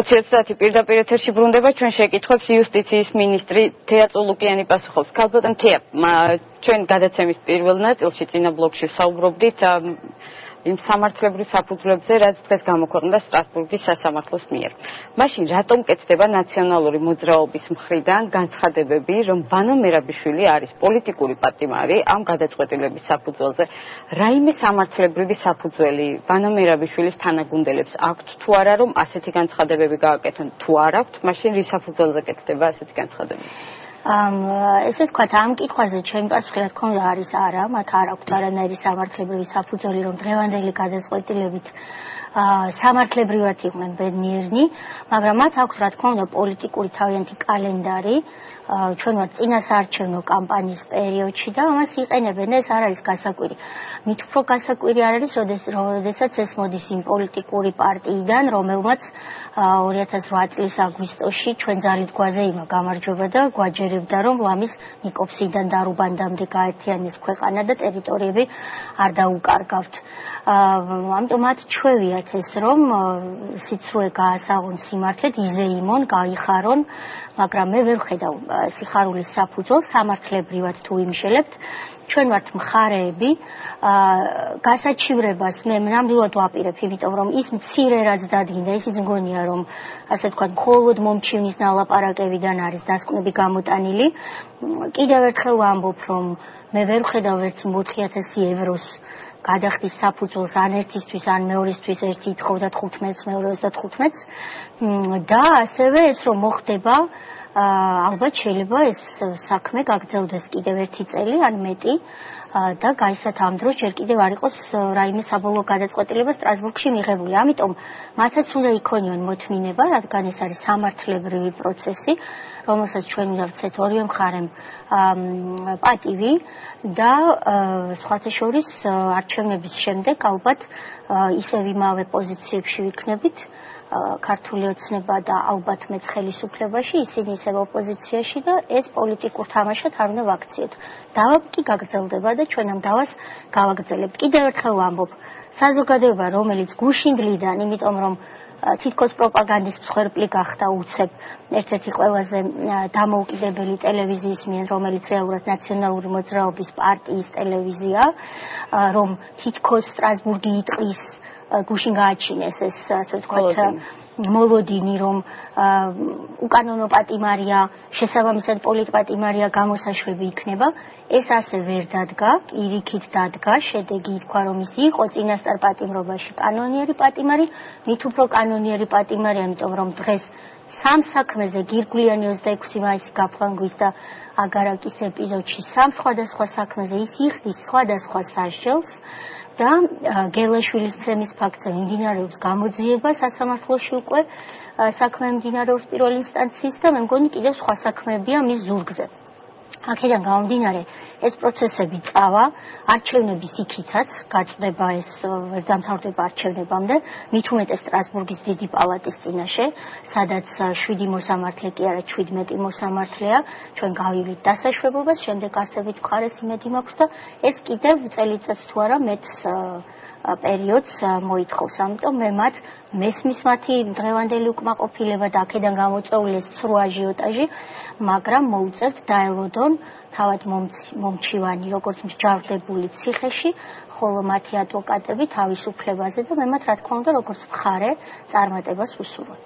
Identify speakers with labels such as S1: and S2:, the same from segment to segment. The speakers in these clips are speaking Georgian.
S1: 20:30 პირდაპირ ეთერში ბრუნდება ჩვენ შეკითხვებს იუსტიციის მინისტრი თეა წულუკიანი პასუხობს. ქალბატონ თეა, ჩვენ გადაცემის პირველ ნაწილში წინა ბლოკში ვსაუბრობდით იმ სამართლებრივ საფუძვლებზე, რაც დღეს გამოქვეყნდა სტრასბურგის სასამართლოს მიერ. მაშინ რატომ კეთდება ნაციონალური მოძრაობის მხრიდან განცხადებები, რომ ვანო მერაბიშვილი არის პოლიტიკური პატიმარი ამ გადაწყვეტილების საფუძველზე? რაიმე სამართლებრივი საფუძველი ვანო მერაბიშვილის თანაგუნდელებს აქვთ თუ არა, რომ ასეთი განცხადებები გააკეთონ? თუ არ აქვთ, მაშინ რის საფუძველზე კეთდება ასეთი განცხადებები?
S2: ესე ვთქვათ, ამ კითხვაზე ჩემი პასუხი რა თქმა უნდა არის არა, მათ არ აქვთ არანაირი სამართლებრივი საფუძველი, რომ დღევანდელი გადაწყვეტილებით სამართლებრივად იყვნენ ბედნიერნი, მაგრამ მათ აქვთ რა თქმა უნდა პოლიტიკური თავიანთი კალენდარი, ჩვენ ვართ წინასაარჩევნო კამპანიის პერიოდში და ამას იყენებენ და ეს არ არის გასაკვირი. მით უფრო გასაკვირი არ არის, როდესაც ეს მოდის იმ პოლიტიკური პარტიიდან, რომელმაც 2008 წლის აგვისტოში ჩვენ ძალით გვაზეიმა გამარჯვება და გვაჯერებდა, რომ ლამის ნიკოფსიდან დარუბანდამდე გაერთიანეს ქვეყანა და ტერიტორიები არ დაუკარგავთ. ამიტომ მათ ჩვევიათ ეს, რომ სიცრუე გაასაღონ სიმართლედ, იზეიმონ, გაიხარონ, მაგრამ მე ვერ ვხედავ სიხარულის საფუძველს სამართლებრივად თუ იმშელებთ. ჩვენ ვართ მხარეები, გასაჩივრებას მე ნამდვილად ვაპირებ, იმიტომ რომ ის მცირე რაც დადგინდა, ისიც მგონია რომ ასე ვთქვათ, მხოლოდ მომჩივნის ნალაპარაკებიდან არის დასკვნები გამოტანილი. კიდევ ერთხელ ვამბობ, რომ მე ვერ ვხედავ ვერც 4,000 ევროს გადახდის საფუძველს ან ერთისთვის, ან მეორისთვის, ერთი ითხოვდა 15-ს, მეორე 35-ს და ასევე ეს რომ მოხდება, ალბათ შეიძლება ეს საქმე გაგრძელდეს კიდევ ერთი წელი ან მეტი და გაისათ ამ დროს ჯერ კიდევ არ იყოს რაიმე საბოლოო გადაწყვეტილება სტრასბურგში მიღებული. ამიტომ მათაც უნდა იქონიონ მოთმინება, რადგან ეს არის სამართლებრივი პროცესი, რომელსაც ჩვენ უნდა ვცეთ ორივე მხარემ პატივი და სხვათა შორის არჩევნების შემდეგ ალბათ ისევ იმავე პოზიციებში ვიქნებით. ქართული ოცნება და ალბათ მეც ხელისუფლებაში, ისინი ისევ ოპოზიციაში და ეს პოლიტიკურ თამაშად არ უნდა ვაქციოთ. დავა კი გაგრძელდება და ჩვენ ამ დავას გავაგრძელებთ. კიდევ ერთხელ ვამბობ, საზოგადოება, რომელიც გუშინდლიდან, იმიტომ რომ თითქოს პროპაგანდის მსხვერპლი გახდა უცებ ერთ-ერთი ყველაზე დამოუკიდებელი ტელევიზიის მიერ, რომელიც რეალურად ნაციონალური მოძრაობის პარტიის ტელევიზია, რომ თითქოს სტრასბურგი იტყვის გუშინ გააჩინეს ეს ასე ვთქვათ მოლოდინი, რომ უკანონო პატიმარია, შესაბამისად პოლიტპატიმარია გამოსაშვები იქნება, ეს ასე ვერ დადგა, პირიქით დადგა, შედეგი ითქვა, რომ ის იყო წინასწარ პატიმრობაში კანონიერი პატიმარი, მით უფრო კანონიერი პატიმარი, ამიტომ რომ დღეს სამ საქმეზე გირგვლიანი 26 მაისი გაფლანგვის და აგარაკის ეპიზოდში სამ სხვადასხვა საქმეზე ის იხდის სხვადასხვა სასჯელს და გელაშვილის ცემის ფაქტზე მიმდინარეობს გამოძიება სასამართლოში უკვე საქმე მიმდინარეობს პირველ ინსტანციის და მე მგონი კიდევ სხვა საქმეებია მის ზურგზე. აქედან გამომდინარე ეს პროცესები წავა, არჩევნების იქითაც გაწდება ეს ვერ დამთავრდება არჩევნებამდე, მით უმეტეს სტრასბურგის დიდი პალატის წინაშე, სადაც 7 მოსამართლე კი არა 17 მოსამართლეა, ჩვენ გავივლით დასაშვებობას, შემდეგ არსებით მხარეს იმედი მაქვს და ეს კიდევ წელიწადს თუ არა მეც პერიოდს მოითხოვს. ამიტომ მე მათ მესმის მათი დღევანდელი უკმაყოფილება და აქედან გამოწვეული ეს ცრუ აჟიოტაჟი, მაგრამ მოუწევთ დაელოდონ თავად მომჩივანი, როგორც მსჯავრდებული ციხეში, ხოლო მათი ადვოკატები თავისუფლებაზე და მე მათ რა თქმა უნდა როგორც მხარე წარმატებას ვუსურვებ.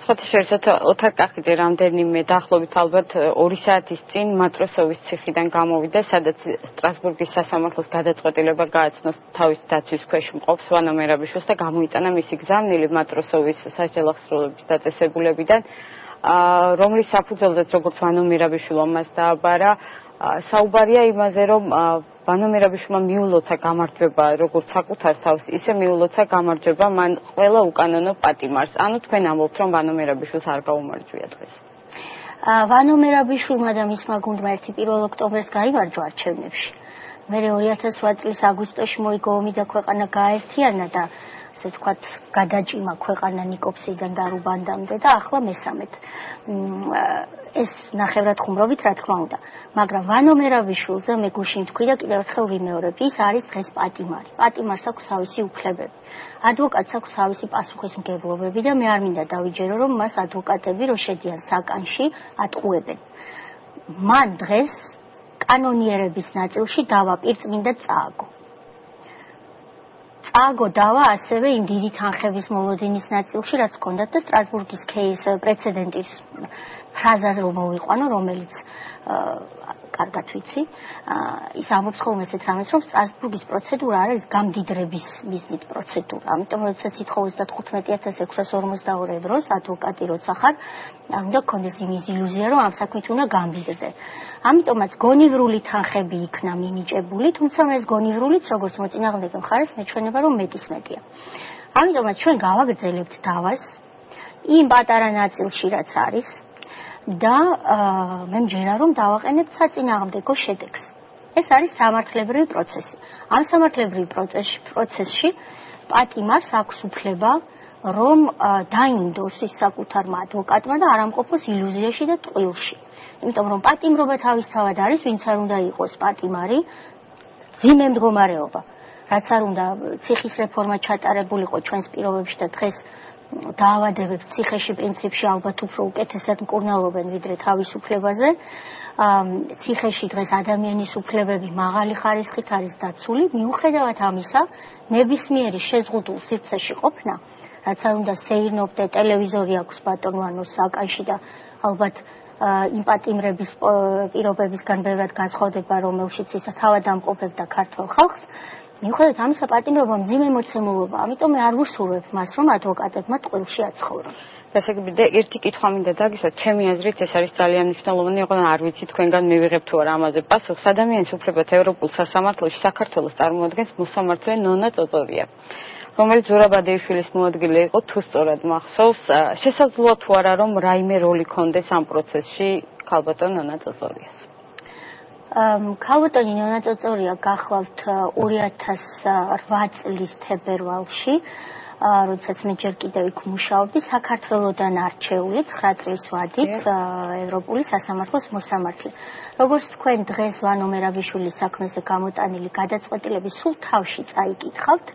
S1: სხვათა შორის ოთარ კახიძე რამდენიმე დაახლოებით ალბათ 2 საათის წინ მატროსოვის ციხიდან გამოვიდა, სადაც სტრასბურგის სასამართლოს გადაწყვეტილება გააცნოს თავის დაცვის ქვეშ მყოფს ვანო მერაბიშვილს და გამოიტანა მისი გზავნილი მატროსოვის სასჯელ აღსრულების დაწესებულებიდან, რომლის საფუძველზეც როგორც ვანო მერაბიშვილმა მას დააბარა, საუბარია იმაზე, რომ ვანო მერაბიშვილმა მიულოცა გამარჯვება როგორც საკუთარ თავს, ისე მიულოცა გამარჯვება მან ყველა უკანონო პატიმარს. ანუ თქვენ ამბობთ, რომ ვანო მერაბიშვილს არ გაუმარჯვია დღეს.
S2: ვანო მერაბიშვილმა და მისმა გუნდმა 1 ოქტომბერს გაიმარჯვა არჩევნებში. მერე 2008 წლის აგვისტოში მოიგო ომი და ქვეყანა გააერთიანა და ასე ვთქვათ, გადაჭიმა ქვეყანა ნიკოფსიდან და რუბანდამდე და ახლა მესამედ. ეს ნახევრად ხუმრობით რა თქმა უნდა, მაგრამ ვანო მერაბიშვილზე მე გუშინ თქვი და კიდევ ერთხელ ვიმეორებ, ის არის დღეს პატიმარი. პატიმარს აქვს თავისი უფლებები. ადვოკატს აქვს თავისი პასუხისმგებლობები და მე არ მინდა დავიჯერო, რომ მას ადვოკატები რო შედიან საკანში ატყუებენ. მან დღეს კანონიერების ნაწილში დავა პირწმინდა წააგო. წააგო დავა ასევე იმ დიდი თანხების მოლოდინის ნაწილში, რაც ჰქონდათ და სტრასბურგის кейს პრეცედენტის ფრაზას რომ მოვიყვანო, რომელიც კარგად ვიცი, ის ამბობს ხოლმე ესეთ რამეს, რომ სტრასბურგის პროცედურა არის გამდიდრების მიზნით პროცედურა. ამიტომ როდესაც ითხოვეს და 15642 ევროს ადვოკატი როცა ხარ, არ უნდა გქონდეს იმის ილუზია, რომ ამ საქმით უნდა გამდიდრდე. ამიტომაც გონივრული თანხები იქნა მინიჭებული, თუმცა ეს გონივრულიც როგორც მოწინააღმდეგე მხარეს მეჩვენება, რომ მეტისმეტია. ამიტომაც ჩვენ გავაგრძელებთ დავას იმ პატარა ნაწილში, რაც არის და მე მჯერა რომ დავაყენებთ საწინააღმდეგო შედეგს. ეს არის სამართლებრივი პროცესი. ამ სამართლებრივი პროცესში პატიმარს აქვს უფლება რომ დაინდოს ის საკუთარმა ადვოკატმა და არ ამყოფოს ილუზიაში და ტყილში. იმიტომ რომ პატიმრობა თავისთავად არის, ვინც არ უნდა იყოს პატიმარი, ძიმე მდგომარეობა. რაც არ უნდა ციხის რეფორმა ჩატარებულიყო ჩვენს პირობებში და დღეს დაავადებებს ციხეში პრინციპში ალბათ უფრო უკეთესად მკურნალობენ ვიდრე თავისუფლებაზე. ციხეში დღეს ადამიანის უფლებები მაღალი ხარისხით არის დაცული, მიუხედავად ამისა, ნებისმიერი შეზღუდულ სივრცეში ყოფნა, რაც არ უნდა სეირნობდე, ტელევიზორი აქვს ბატონ ვანოს საკანში და ალბათ იმ პატიმრების პირობებისგან ბევრად განსხვავდება, რომელშიც ის თავად ამყოფებდა ქართულ ხალხს. მიუხედავად ამისა, პატიმრობა მძიმე მოცემულობა, ამიტომ მე არ ვუსურვებ მას, რომ ადვოკატებმა ტყილში აცხოვრონ.
S1: ესე იგი, ერთი კითხვა მინდა დაგისვათ, ჩემი აზრით ეს არის ძალიან მნიშვნელოვანი, ოღონდ არ ვიცი თქვენგან მივიღებ თუ არა ამაზე პასუხს. ადამიანის უფლებათა ევროპულ სასამართლოში საქართველოს წარმოადგენს მოსამართლე ნონა წოწორია, რომელიც ზურაბადეიშვილის მოადგილე იყო, თუ სწორად მახსოვს. შესაძლოა თუ არა, რომ რაიმე როლი ქონდეს ამ პროცესში ქალბატონ ნონა წოწორიას?
S2: ქალბატონი ნონა წოწორია გახლავთ 2008 წლის თებერვალში, როდესაც მე ჯერ კიდევ იქ მუშაობდი, საქართველოდან არჩეული 9 წლის ვადით ევროპული სასამართლოს მოსამართლე. როგორც თქვენ დღეს ვანო მერაბიშვილის საქმეზე გამოტანილი გადაწყვეტილები სულ თავში წაიკითხავთ,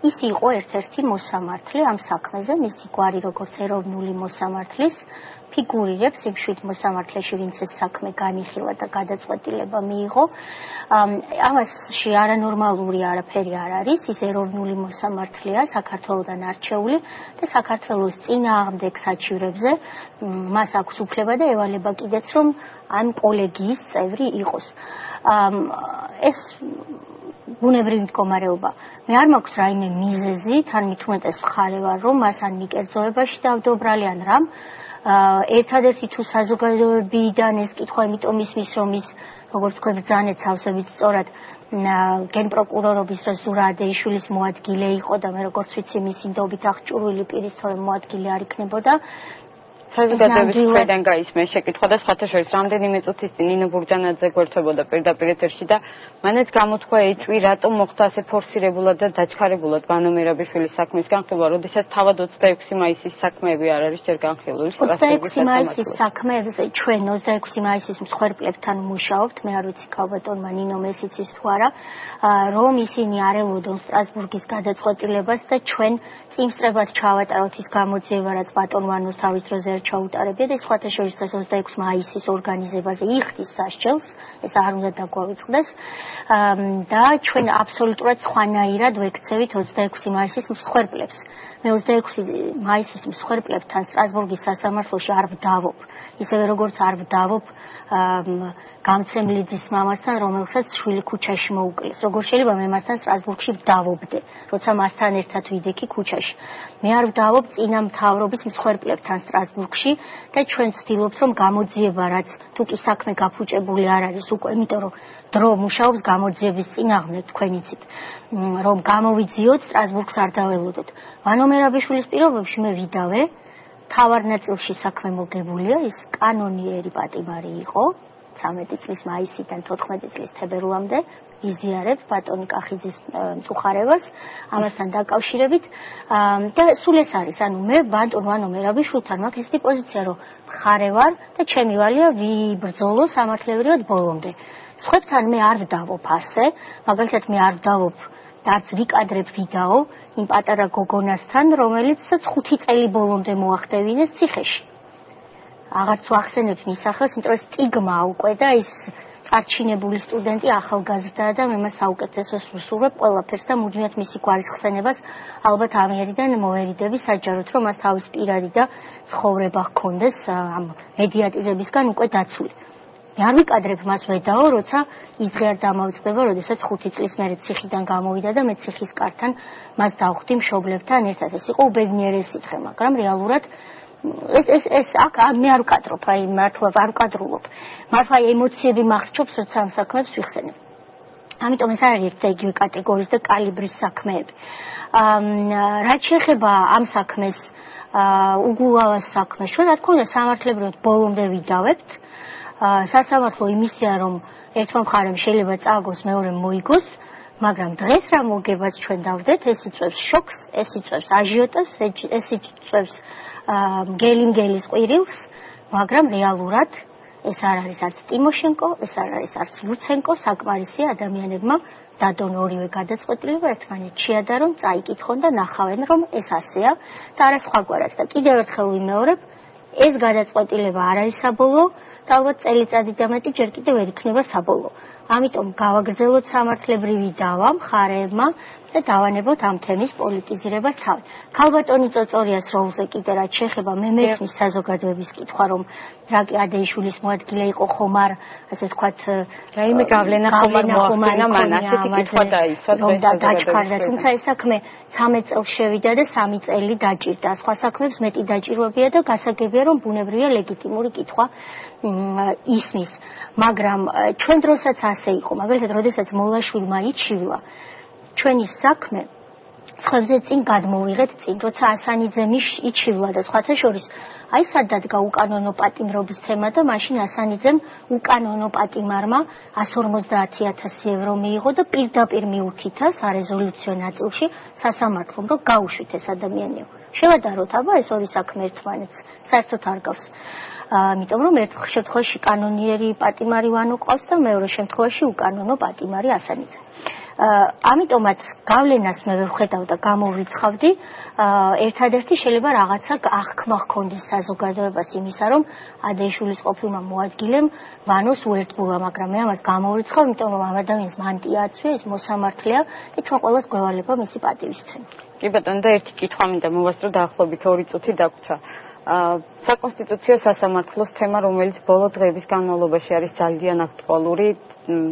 S2: ის იყო ერთ-ერთი მოსამართლე ამ საქმეზე, მისი გვარი როგორც ეროვნული მოსამართლის ფიგურირებს იმ 7 მოსამართლეში, ვინც ეს საქმე განიხილა და გადაწყვეტილება მიიღო. ამასში არანორმალური არაფერი არ არის, ის ეროვნული მოსამართლეა, საქართველოდან არჩეული და საქართველოს წინააღმდეგ საჩივრებზე მას აქვს უფლება და ევალება კიდეც, რომ ამ კოლეგიის წევრი იყოს. ეს ბუნებრივი მდგომარეობა. მე არ მაქვს რაიმე მიზეზი, თან მით უმეტეს მხარე ვარ, რომ მას ან მიკერძოებაში დავდობრალი ან რამ. ერთადერთი თუ საზოგადოებიდან ეს კითხვა იმიტომ ისმის, რომ ის როგორც თქვენ ბრძანეთ სავსებით სწორად გენპროკურორობის დროს ზურაბადეიშვილის მოადგილე იყო და მე როგორც ვიცი მისი ნდობით აღჭურვილი პირის თორემ მოადგილე არ იქნებოდა.
S1: საზოგადოების მხრიდან გაისმე შეკითხვა და სხვათა შორის რამდენიმე წუთის წინ ნინო ბურჯანაძე გვერდებოდა პირდაპირ ეთერში და მანაც გამოთქვა ეჭვი, რატომ მოხდა ასე ფორსირებულად და დაჩქარებულად ვანო მერაბიშვილის საქმის განხილვა, როდესაც თავად 26 მაისის საქმეები არ არის ჯერ განხილული.
S2: 26 მაისის საქმეებზე ჩვენ 26 მაისის მსხვერპლებთან მუშაობთ, მე არ ვიცი ქალბატონმა ნინომ ეს იცის თუ არა, რომ ისინი არ ელოდონ სტრასბურგის გადაწყვეტილებას და ჩვენ წინსწრებად ჩავატაროთ ის გამოძიება, რაც ბატონ ვანოს თავის დროზე ჩაუტარებია და სხვათა შორის დღეს 26 მაისის ორგანიზებაზე იხდის სასჯელს, ეს არ უნდა დაგვავიწყდეს და ჩვენ აბსოლუტურად სხვანაირად ვექცევით 26 მაისის მსხვერპლებს. მე 26 მაისის მსხვერპლებთან სტრასბურგის სასამართლოში არ ვდავობ, ისევე როგორც არ ვდავობ გამცემლიძის მამასთან, რომელსაც შვილი ქუჩაში მოუკლეს. როგორ შეიძლება მე მასთან სტრასბურგში ვდავობდე, როცა მასთან ერთად ვიდექი ქუჩაში. მე არ ვდავობ წინა მთავრობის მსხვერპლებთან სტრასბურგში და ჩვენ ვცდილობთ, რომ გამოძიება, რაც თუ კი საქმე გაფუჭებული არ არის უკვე, იმიტომ რომ დრო მუშაობს გამოძიების წინააღმდეგ, თქვენ იცით, რომ გამოვიძიოთ, სტრასბურგს არ დაველოდოთ. ვანო მერაბიშვილის პირობებში მე ვიდავე, თავარ ნაწილში საქმე მოგებულია, ის კანონიერი პატიმარი იყო, 13 წლის მაისიდან 14 წლის თებერვლამდე იზიარებ ბატონი კახიძის მწუხარებას ამასთან დაკავშირებით და სულ ეს არის ანუ მე ბატონ ვანო მერაბიშვილთან მაქვს ესეთი პოზიცია რომ მხარე ვარ და ჩემი ვალია ვიბრძოლო სამართლებრივად ბოლომდე სხვებთან მე არ ვდავობ ასე მაგალითად მე არ ვდავობ და არც ვიკადრებ ვიდაო იმ პატარა გოგონასთან რომელიც 5 წელი ბოლომდე მოახდევინეს ციხეში აღარც ვახსენებ მის სახელს იმიტომ რომ სტიგმა უკვე და ის წარჩინებული სტუდენტი ახალგაზრდაა და მე მას საუკეთესოს ვუსურვებ ყველაფერს და მუდმივად მისი გვარის ხსენებას ალბათ ამიერიდან მოვერიდები საჯაროდ რომ მას თავის პირადი და ცხოვრება ჰქონდეს ამ მედიატიზებისგან უკვე დაცული. მე არ ვიკადრებ მას ვედაო, როცა ის დღე არ დამავიწყდება, როდესაც 5 წლის მერე ციხიდან გამოვიდა და მე ციხის კართან მას დავხვდი მშობლებთან ერთად. ეს იყო უბედნიერესი დღე, მაგრამ რეალურად ეს აქ მე არ ვკადრობ, აი მართლა არ ვკადრულობ. მართლა ემოციები მახრჩობს, როცა ამ საქმეებს ვიხსენებ. ამიტომ ეს არის ერთი კატეგორიის და კალიბრის საქმეები. რაც შეეხება ამ საქმეს, უგულავას საქმეს, ჩვენ რა თქმა უნდა სამართლებრივად ბოლომდე ვიდავებთ. სასამართლო იმისია, რომ ერთმა მხარემ შეიძლება წააგოს, მეორემ მოიგოს, მაგრამ დღეს რა მოგებაც ჩვენ დავდეთ, ეს იწვევს შოკს, ეს იწვევს აჟიოტაზს, ეს იწვევს მგელი-მგელის ყვირილს, მაგრამ რეალურად ეს არ არის არც ტიმოშენკო, ეს არ არის არც ლუცენკო, საკმარისია ადამიანებმა დადონ ორივე გადაწყვეტილება ერთმანეთს შეადარონ, წაიკითხონ და ნახავენ, რომ ეს ასეა და არა სხვაგვარად. და კიდევ ერთხელ ვიმეორებ, ეს გადაწყვეტილება არ არის საბოლოო და ალბათ წელიწადი და მეტი ჯერ კიდევ ვერ იქნება საბოლოო. ამიტომ გავაგრძელოთ სამართლებრივი დავა მხარეებმა და დავანებოთ ამ თემის პოლიტიზირებას თავი. ქალბატონი წოწორიას როლზე კიდე რაც შეეხება მე მესმის საზოგადოების კითხვა რომ რაკი ადეიშვილის მოადგილე იყო ხომ არ ასე ვთქვათ
S1: რაიმე გავლენა ხომ არ მოახდინა მან ასეთი კითხვა დაისვა
S2: დღეს დაჩქარდა თუმცა ეს საქმე 13 წელს შევიდა და 3 წელი დაჭირდა სხვა საქმეებს მეტი დაჭირვებია და გასაგებია რომ ბუნებრივია ლეგიტიმური კითხვა ისმის მაგრამ ჩვენ დროსაც ასე იყო მაგალითად როდესაც მოლაშვილმა იჩივლა ჩვენი საქმე სხვებზე წინ გადმოვიღეთ წინ როცა ასანიძემ იჩივლა და სხვათა შორის აი სადადგა უკანონო პატიმრობის თემა და მაშინ ასანიძემ უკანონო პატიმარმა 150.000 ევრო მიიღო და პირდაპირ მიუთითა სარეზოლუციო ნაწილში სასამართლომ რომ გაუშვით ეს ადამიანიო შევადაროთ აბა ეს ორი საქმე ერთმანეთს საერთოდ არ გავს ამიტომ რომ ერთ შემთხვევაში კანონიერი პატიმარი ვანო ყავს და მეორე შემთხვევაში უკანონო პატიმარი ასანიძე ამიტომაც გავლენას მე ვხედავ და გამოვრიცხავდი ერთადერთი შეიძლება რაღაცა აღქმა ჰქონდეს საზოგადოებას იმისა რომ ადეიშვილის ყოფილმა მოადგილემ ვანოს უერთგულა მაგრამ მე ამას გამოვრიცხავ იმიტომ რომ ამ ადამიანს მანტია აცვია ის მოსამართლეა და ჩვენ ყველას გვევალება მისი პატივისცემა
S1: კი ბატონო და ერთი კითხვა მინდა მოვასწრო დაახლოებით 2 წუთი დაგვრჩა საკონსტიტუციო სასამართლოს თემა რომელიც ბოლო დღეების განმავლობაში არის ძალიან აქტუალური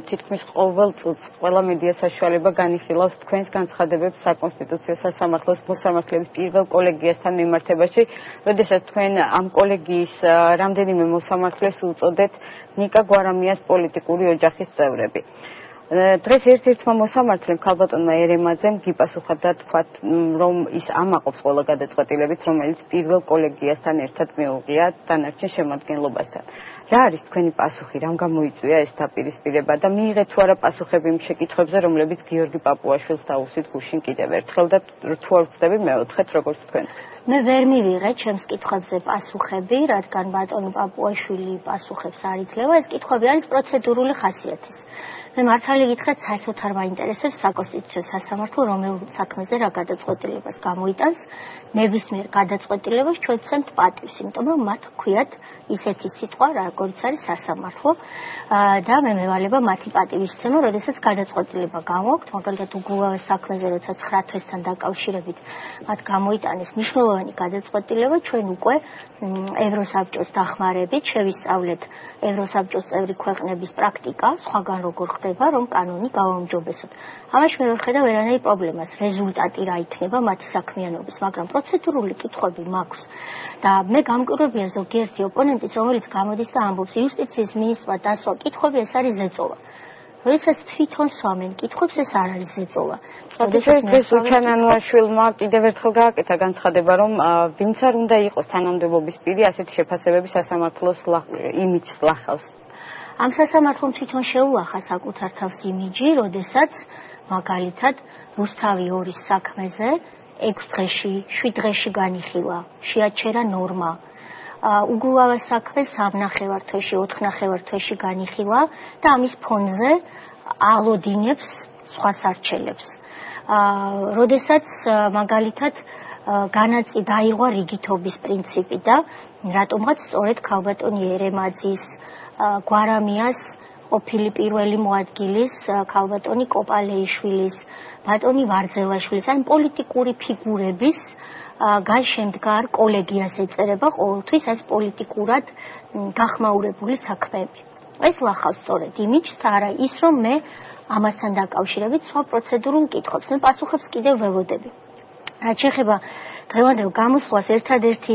S1: თითქმის ყოველ წუთს ყველა მედია საშუალება განიხილავს თქვენს განცხადებებს საკონსტიტუციო სასამართლოს მოსამართლეების პირველ კოლეგიასთან მიმართებაში, როდესაც თქვენ ამ კოლეგიის რამდენიმე მოსამართლეს უწოდეთ ნიკა გვარამიას პოლიტიკური ოჯახის წევრები. დღეს ერთ-ერთმა მოსამართლემ ქალბატონმა ერემაძემ გიპასუხა და თქვა რომ ის ამაყობს ყველა გადაწყვეტილებით რომელიც პირველ კოლეგიასთან ერთად მიუღია დანარჩენ შემადგენლობასთან. რა არის თქვენი პასუხი, რამ გამოიწვია ეს დაპირისპირება და მიიღეთ თუ არა პასუხები იმ შეკითხვებზე, რომლებიც გიორგი პაპუაშვილს დაუსვით გუშინ კიდევ ერთხელ და თუ არ ვწდები მეოთხეთ როგორც თქვენ.
S2: მე ვერ მივიღე ჩემს კითხვებზე პასუხები, რადგან ბატონი პაპუაშვილი პასუხებს არ იძლევა, ეს კითხვები არის პროცედურული ხასიათის. მე მართალი გითხრათ, საერთოდ არ მაინტერესებს საკონსტიტუციო სასამართლო რომელ საქმეზე რა გადაწყვეტილებას გამოიტანს, ნებისმიერ გადაწყვეტილებას ჩვენ ვცემთ პატივს, იმიტომ რომ მათ ჰქვიათ ისეთი სიტყვა, როგორც არის სასამართლო და მე მევალება მათი პატივისცემა, როდესაც გადაწყვეტილება გამოვაქვთ, მაგალითად უგულავას საქმეზე, როცა 9 თვესთან დაკავშირებით მათ გამოიტანეს მნიშვნელოვანი გადაწყვეტილება, ჩვენ უკვე ევროსაბჭოს დახმარებით შევისწავლეთ ევროსაბჭოს წევრი ქვეყნების პრაქტიკა, სხვაგან როგორ ხდება, რომ კანონი გავაუმჯობესოთ. ამაში მე ვერ ვხედავ ვერანაირ პრობლემას, რეზულტატი რა იქნება მათი საქმიანობის, მაგრამ პროცედურული კითხვები მაქვს და მე გამკვირვებია ზოგიერთი ოპონენტის, რომელიც გამოდის და ამბობს, იუსტიციის მინისტრმა დასვა კითხვები, ეს არის ზეწოლა. როდესაც თვითონ სვამენ კითხვებს, ეს არ არის ზეწოლა.
S1: როდესაც დღეს უჩანანოაშვილმა კიდევ ერთხელ გააკეთა განცხადება, რომ ვინც არ უნდა იყოს თანამდებობის პირი, ასეთი შეფასებები სასამართლოს იმიჯს ლახავს.
S2: ამ სასამართლომ თვითონ შეულახა საკუთარ თავს იმიჯი, როდესაც მაგალითად რუსთავი 2-ის საქმეზე 6 დღეში, 7 დღეში განიხილა, შეაჩერა ნორმა. უგულავას საქმე 3.5 თვეში, 4.5 თვეში განიხილა და ამის ფონზე ალოდინებს სხვა სარჩელებს. როდესაც მაგალითად დაირღვა რიგითობის პრინციპი და რატომღაც სწორედ ქალბატონი ერემაძის, გვარამიას ყოფილი პირველი მოადგილის, ქალბატონი კოპალეიშვილის, ბატონი ვარძელაშვილის, ან პოლიტიკური ფიგურების გარშემდგარ კოლეგიას ეწერება ყოველთვის ეს პოლიტიკურად გახმაურებული საქმეები. ეს ლახავს სწორედ იმიჯს და არა ის, რომ მე ამასთან დაკავშირებით სხვა პროცედურულ კითხვებს, მე პასუხებს კიდევ ველოდები. რაც შეეხება დღევანდელ გამოსვლას, ერთადერთი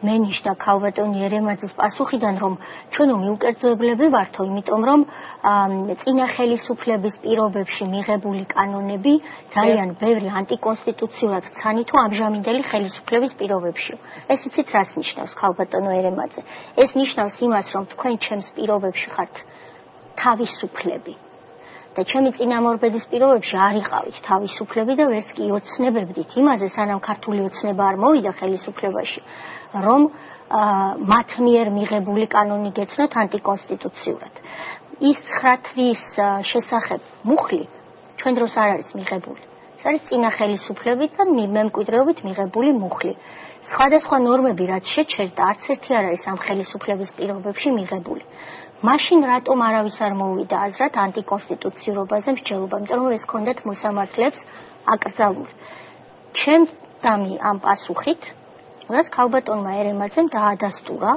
S2: მენიშნა ქალბატონი ერემაძის პასუხიდან, რომ ჩვენ მიუკერძოებლები ვართო, იმიტომ რომ წინა ხელისუფლების პირობებში მიღებული კანონები ძალიან ბევრი ანტიკონსტიტუციურად ცანითო ამჟამინდელი ხელისუფლების პირობებში. ეს იცით რას ნიშნავს ქალბატონო ერემაძე? ეს ნიშნავს იმას, რომ თქვენ ჩემს პირობებში ხართ თავისუფლები. და ჩემი წინამორბედის პირობებში არ იყავით თავისუფლები და ვერც კი ოცნებებდით იმაზე, სანამ ქართული ოცნება არ მოვიდა ხელისუფლებაში, რომ მათ მიერ მიღებული კანონი გეცნოთ ანტიკონსტიტუციურად. ის 9 თვის შესახებ მუხლი ჩვენ დროს არ არის მიღებული. ეს არის წინა ხელისუფლებით და მემკვიდრეობით მიღებული მუხლი. სხვადასხვა ნორმები, რაც შეჩერდა, არც ერთი არ არის ამ ხელისუფლების პირობებში მიღებული. მაშინ რატომ არავის არ მოვიდა აზრად ანტიკონსტიტუციურობაზე მსჯელობა, იმიტომ რომ ეს ჰქონდათ მოსამართლეებს აკრძალული. ჩემი ამ პასუხით, რაც ქალბატონმა ერემაძემ დაადასტურა,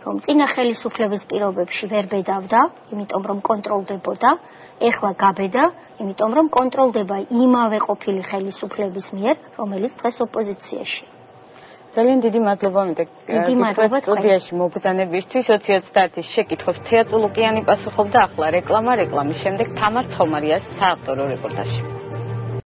S2: რომ წინა ხელისუფლების პირობებში ვერ ბედავდა, იმიტომ რომ კონტროლდებოდა, ეხლა გაბედა, იმიტომ რომ კონტროლდება იმავე ყოფილი ხელისუფლების მიერ, რომელიც დღეს ოპოზიციაში.
S1: ძალიან დიდი მადლობა მითხრათ სტუდიაში მობრძანებისთვის. 2030-ის შეკითხვებს თეატრულუკიანი პასუხობდა. ახლა რეკლამის შემდეგ თამარ ცხომარიას საავტორო რეპორტაჟი.